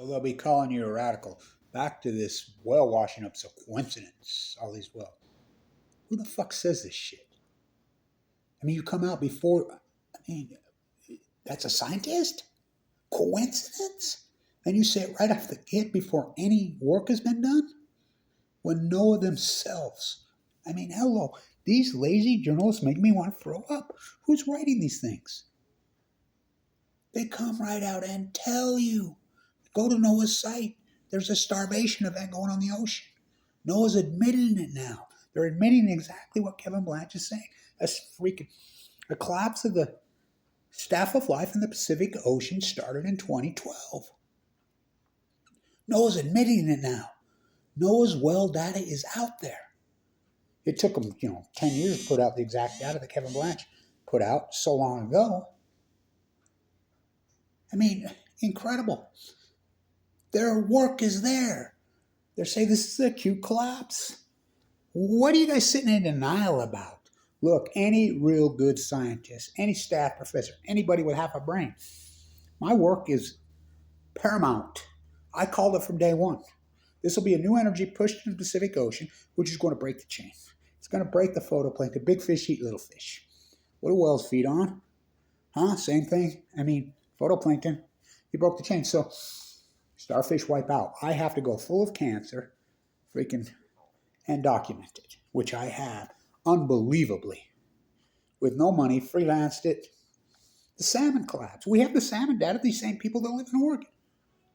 they'll be calling you a radical. Back to this whale washing up's a coincidence. All these well. Who the fuck says this shit? I mean, you come out before. I mean, that's a scientist? Coincidence? And you say it right off the get before any work has been done? When Noah themselves. I mean, hello. These lazy journalists make me want to throw up. Who's writing these things? They come right out and tell you. Go to Noah's site. There's a starvation event going on in the ocean. Noah's admitting it now. They're admitting exactly what Kevin Blanch is saying. A collapse of the staff of life in the Pacific Ocean started in 2012. Noah's admitting it now. Noah's well data is out there. It took them, 10 years to put out the exact data that Kevin Blanch put out so long ago. I mean, incredible. Their work is there. They're saying this is an acute collapse. What are you guys sitting in denial about? Look, any real good scientist, any staff professor, anybody with half a brain, my work is paramount. I called it from day one. This will be a new energy pushed into the Pacific Ocean, which is going to break the chain. It's going to break the photoplankton. Big fish eat little fish. What do whales feed on? Same thing. I mean, photoplankton. You broke the chain. So starfish wipe out. I have to go full of cancer, and document it, which I have unbelievably. With no money, freelanced it. The salmon collapse. We have the salmon data. These same people that live in Oregon.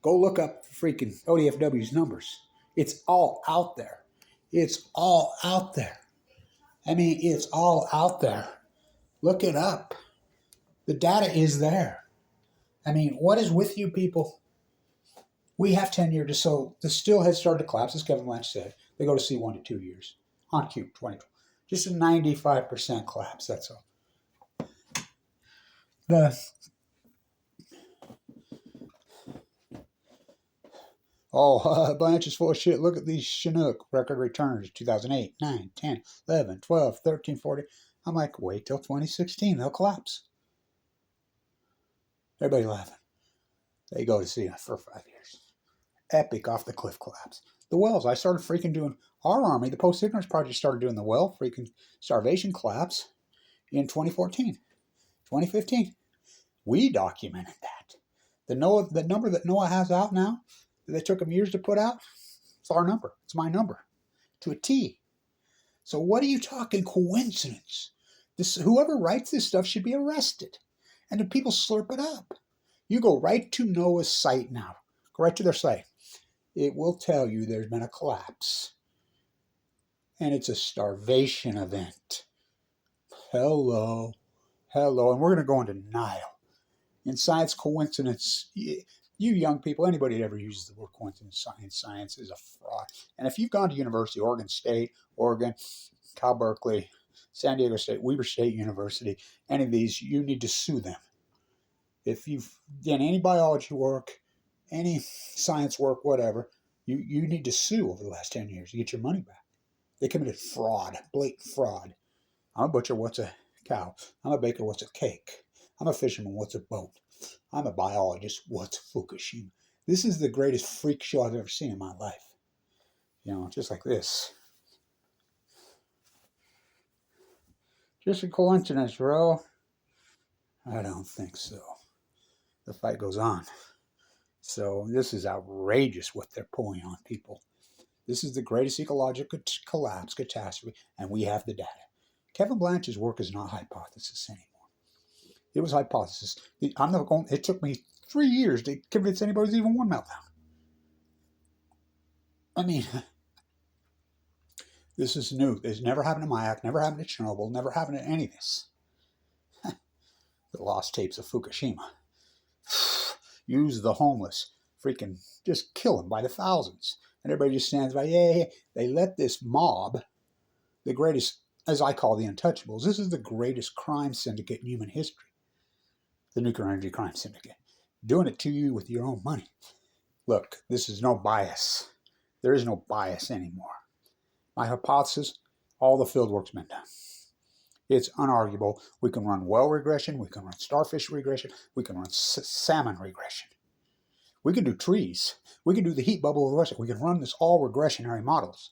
Go look up freaking ODFW's numbers. It's all out there. It's all out there. I mean, it's all out there. Look it up. The data is there. I mean, what is with you people? We have 10 years. So the still has started to collapse, as Kevin Blanch said. They go to see 1 to 2 years on Q 2012. Just a 95% collapse. That's all. Blanche is full of shit. Look at these Chinook record returns. 2008, 9, 10, 11, 12, 13, 14. I'm like, wait till 2016. They'll collapse. Everybody laughing. They go to see it for 5 years. Epic off the cliff collapse. The wells. I started doing our army. The Post-Ignorance Project started doing the well starvation collapse in 2014. 2015. We documented that. The number that Noah has out now, that took him years to put out, it's our number. It's my number. To a T. So what are you talking coincidence? Whoever writes this stuff should be arrested. And the people slurp it up. You go right to Noah's site now. Go right to their site. It will tell you there's been a collapse. And it's a starvation event. Hello. And we're going to go into denial. In science, coincidence, you young people, anybody that ever uses the word coincidence in science is a fraud. And if you've gone to university, Oregon State, Oregon, Cal Berkeley, San Diego State, Weber State University, any of these, you need to sue them. If you've done any biology work, any science work, whatever, you need to sue over the last 10 years to get your money back. They committed fraud, blatant fraud. I'm a butcher, what's a cow? I'm a baker, what's a cake? I'm a fisherman, what's a boat? I'm a biologist, what's Fukushima? This is the greatest freak show I've ever seen in my life. Just like this. Just a coincidence, bro. I don't think so. The fight goes on. So this is outrageous what they're pulling on people. This is the greatest ecological collapse, catastrophe, and we have the data. Kevin Blanch's work is not hypothesis anymore. It was hypothesis. It took me 3 years to convince anybody there's even one meltdown. I mean, this is new. It's never happened to Mayak, never happened to Chernobyl, never happened to any of this. The lost tapes of Fukushima. Use the homeless. Just kill them by the thousands. And everybody just stands by, yay. They let this mob, the greatest, as I call the untouchables, this is the greatest crime syndicate in human history. The nuclear energy crime syndicate. Doing it to you with your own money. Look, this is no bias. There is no bias anymore. My hypothesis, all the field work's been done. It's unarguable. We can run well regression. We can run starfish regression. We can run salmon regression. We can do trees. We can do the heat bubble of regression. We can run this all regressionary models,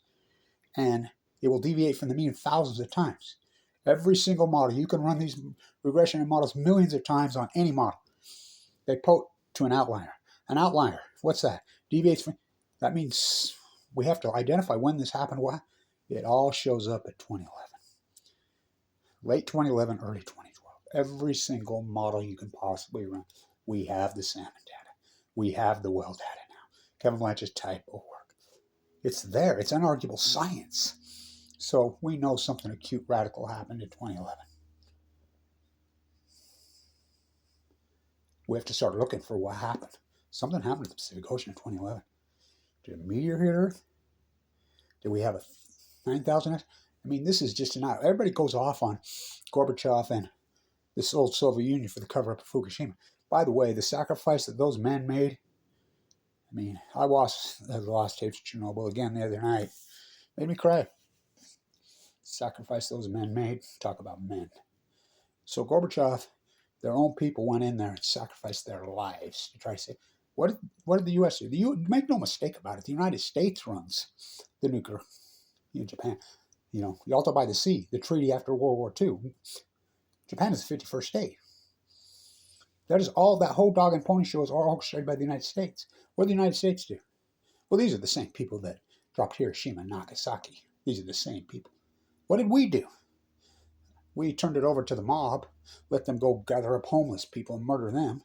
and it will deviate from the mean thousands of times. Every single model, you can run these regressionary models millions of times on any model. They point to an outlier. An outlier, what's that? Deviates from, that means we have to identify when this happened. Why? It all shows up at 2011. Late 2011, early 2012. Every single model you can possibly run. We have the salmon data. We have the well data now. Kevin Blanch's typo work. It's there. It's unarguable science. So we know something acute radical happened in 2011. We have to start looking for what happened. Something happened to the Pacific Ocean in 2011. Did a meteor hit Earth? Did we have a 9,000? I mean, this is just not. Everybody goes off on Gorbachev and this old Soviet Union for the cover-up of Fukushima. By the way, the sacrifice that those men made, I mean, I watched the lost tapes of Chernobyl again the other night. Made me cry. Sacrifice those men made. Talk about men. So Gorbachev, their own people went in there and sacrificed their lives to try to say, what did the U.S. do? Make no mistake about it. The United States runs the nuclear. Japan, Yalta by the Sea, the treaty after World War II. Japan is the 51st state. That is all. That whole dog and pony show is all orchestrated by the United States. What did the United States do? Well, these are the same people that dropped Hiroshima and Nagasaki. These are the same people. What did we do? We turned it over to the mob, let them go gather up homeless people and murder them.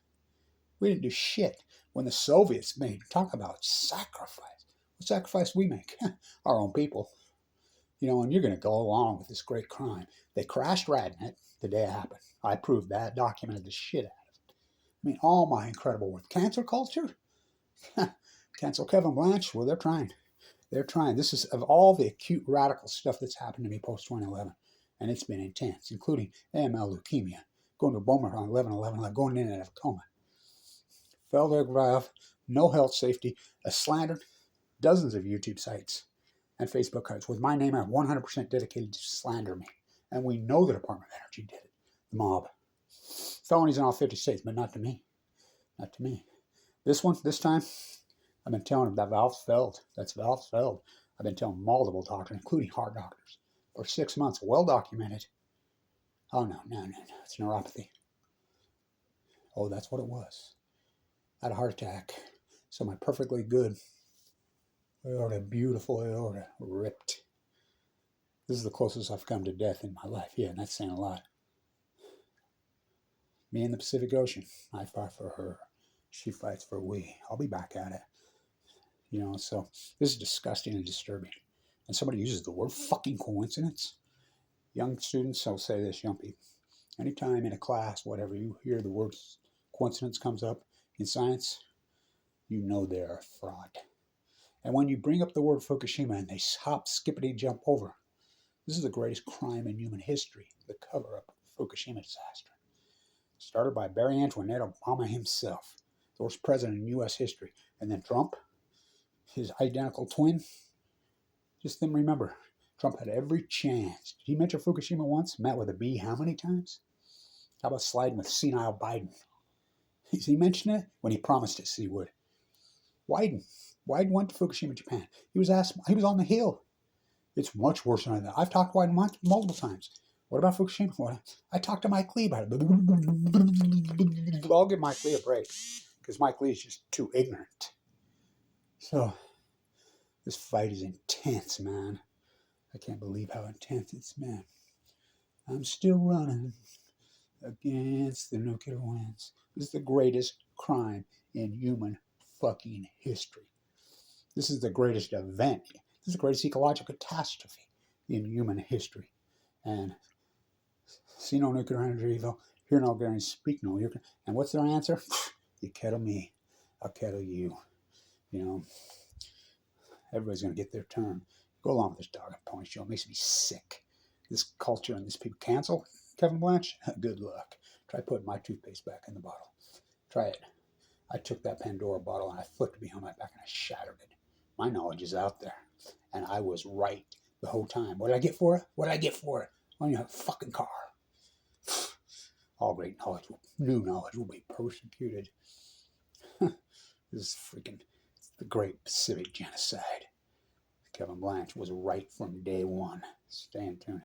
We didn't do shit. When the Soviets talk about sacrifice. What sacrifice we make? Our own people. And you're going to go along with this great crime. They crashed Radnet the day it happened. I proved that, documented the shit out of it. I mean, all my incredible work. Cancel culture? Cancel Kevin Blanch? Well, they're trying. They're trying. This is of all the acute radical stuff that's happened to me post-2011. And it's been intense, including AML leukemia, going to a bone marrow on 11/11, going in and out of a coma. Failed valve, no health safety, slandered dozens of YouTube sites and Facebook accounts with my name on 100% dedicated to slander me. And we know the Department of Energy did it. The mob. Felonies in all 50 states, but not to me. Not to me. This time, I've been telling them that valve's failed. That's valve's failed. I've been telling multiple doctors, including heart doctors, for 6 months, well documented. Oh, no. It's neuropathy. Oh, that's what it was. I had a heart attack. So my perfectly good aorta, beautiful aorta, ripped. This is the closest I've come to death in my life. Yeah, and that's saying a lot. Me in the Pacific Ocean. I fight for her. She fights for we. I'll be back at it. So this is disgusting and disturbing. And somebody uses the word fucking coincidence. Young students, I'll say this, young people. Anytime in a class, whatever, you hear the word coincidence comes up in science, you know they're a fraud. And when you bring up the word Fukushima and they hop, skippity, jump over, this is the greatest crime in human history, the cover-up of the Fukushima disaster. Started by Barry Antoinette Obama himself, the worst president in U.S. history. And then Trump, his identical twin. Just then remember, Trump had every chance. Did he mention Fukushima once? Met with a B how many times? How about sliding with senile Biden? Did he mention it? When he promised us he would. Wyden went to Fukushima, Japan. He was on the Hill. It's much worse than that. I've talked to Wyden multiple times. What about Fukushima? I talked to Mike Lee about it. I'll give Mike Lee a break because Mike Lee is just too ignorant. So this fight is intense, man. I can't believe how intense it's been. I'm still running against the nuclear winds. This is the greatest crime in human fucking history. This is the greatest event. This is the greatest ecological catastrophe in human history. And see no nuclear energy evil, hear no guarantee, speak no nuclear. And what's their answer? You kettle me, I'll kettle you. Everybody's going to get their turn. Go along with this dog and pony show. It makes me sick. This culture and this people cancel Kevin Blanch. Good luck. Try putting my toothpaste back in the bottle. Try it. I took that Pandora bottle and I flipped it behind my back and I shattered it. My knowledge is out there. And I was right the whole time. What did I get for it? Well, you have a fucking car. All great knowledge, new knowledge will be persecuted. This This is freaking the Great Pacific Genocide. Kevin Blanch was right from day one. Stay tuned.